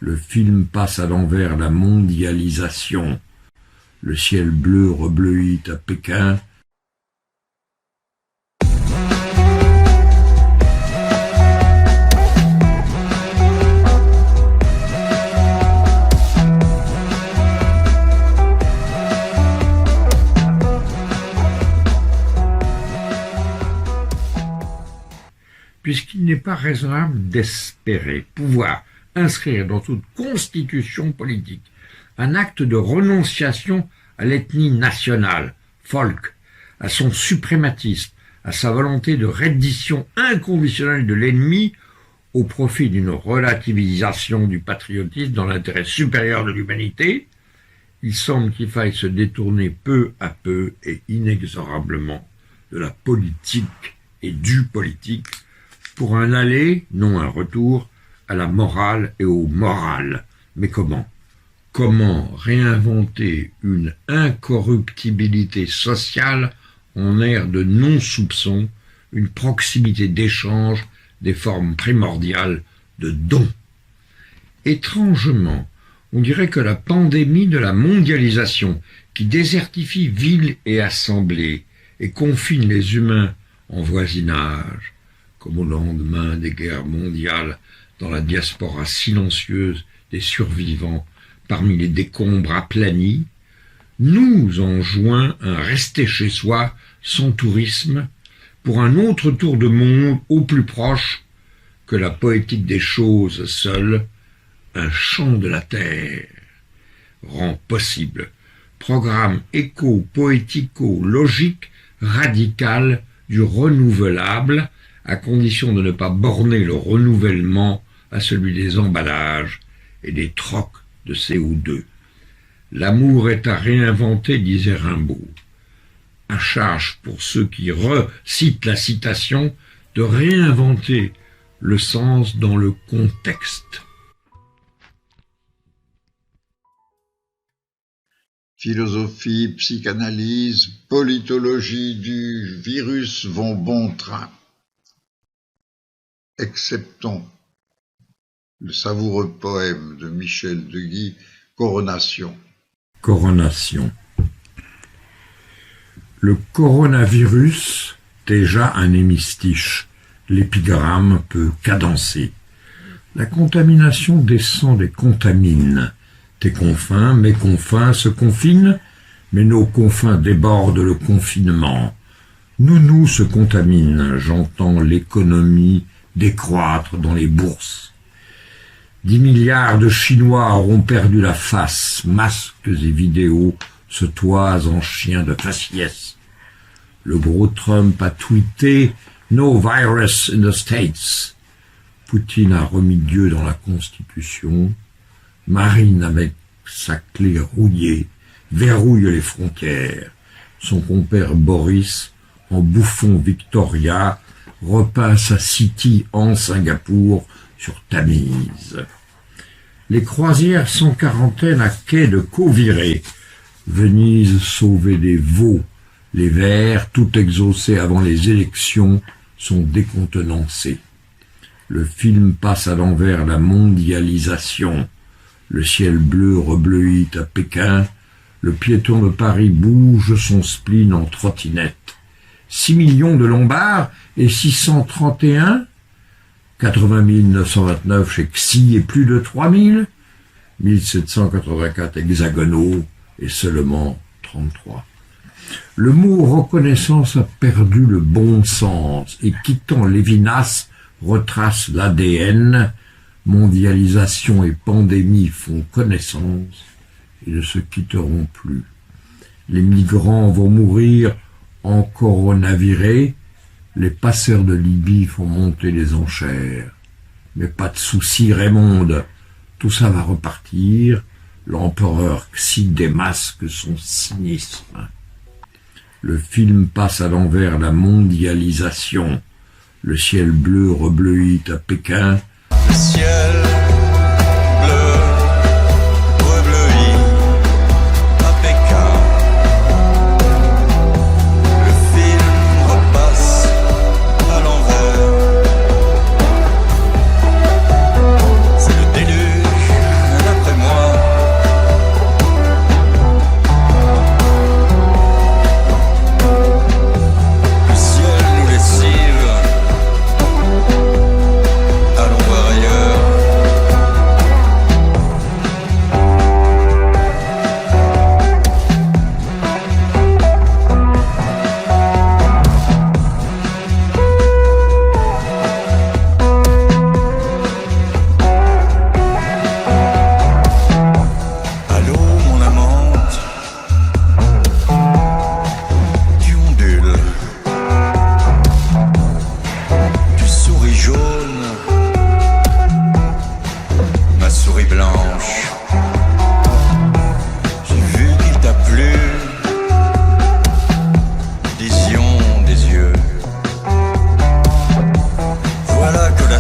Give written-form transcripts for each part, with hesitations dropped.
Le film passe à l'envers la mondialisation. Le ciel bleu rebleuit à Pékin. Puisqu'il n'est pas raisonnable d'espérer pouvoir inscrire dans toute constitution politique un acte de renonciation à l'ethnie nationale, folk, à son suprématisme, à sa volonté de reddition inconditionnelle de l'ennemi au profit d'une relativisation du patriotisme dans l'intérêt supérieur de l'humanité, il semble qu'il faille se détourner peu à peu et inexorablement de la politique et du politique pour un aller, non un retour, à la morale et au moral. Mais comment ? Comment réinventer une incorruptibilité sociale en ère de non-soupçon, une proximité d'échange, des formes primordiales de don ? Étrangement, on dirait que la pandémie de la mondialisation, qui désertifie villes et assemblées et confine les humains en voisinage, comme au lendemain des guerres mondiales, dans la diaspora silencieuse des survivants parmi les décombres aplanis, nous enjoint un rester chez soi sans tourisme pour un autre tour de monde au plus proche que la poétique des choses seule, un chant de la terre, rend possible, programme éco-poético-logique radical du renouvelable, à condition de ne pas borner le renouvellement à celui des emballages et des trocs de CO2. L'amour est à réinventer, disait Rimbaud. À charge pour ceux qui recitent la citation de réinventer le sens dans le contexte. Philosophie, psychanalyse, politologie du virus vont bon train. Exceptons le savoureux poème de Michel Deguy, Coronation. Coronation. Le coronavirus, déjà un hémistiche, l'épigramme peut cadencer. La contamination descend des contamines. Tes confins, mes confins se confinent, mais nos confins débordent le confinement. Nous se contaminent, j'entends l'économie décroître dans les bourses. 10 milliards de Chinois auront perdu la face, masques et vidéos se toisent en chiens de faciès. Le gros Trump a tweeté « No virus in the States ». Poutine a remis Dieu dans la Constitution. Marine, avec sa clé rouillée, verrouille les frontières. Son compère Boris, en bouffon Victoria, repasse à City en Singapour sur Tamise. Les croisières sans quarantaine à quai de Cauviré. Venise sauvée des veaux. Les Verts, tout exaucés avant les élections, sont décontenancés. Le film passe à l'envers la mondialisation. Le ciel bleu rebleuit à Pékin. Le piéton de Paris bouge son spleen en trottinette. 6 millions de Lombards et 631, 80 929 chez Xi et plus de 3000, 1784 hexagonaux et seulement 33. Le mot reconnaissance a perdu le bon sens et quittant Lévinas retrace l'ADN. Mondialisation et pandémie font connaissance et ne se quitteront plus. Les migrants vont mourir en coronaviré, les passeurs de Libye font monter les enchères. Mais pas de souci, Raymonde, tout ça va repartir. L'empereur Xi démasque son cynisme. Le film passe à l'envers la mondialisation. Le ciel bleu rebleuit à Pékin. Le ciel bleu rebleuit à Pékin. Le film repasse à l'envers. C'est le déluge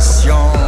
science.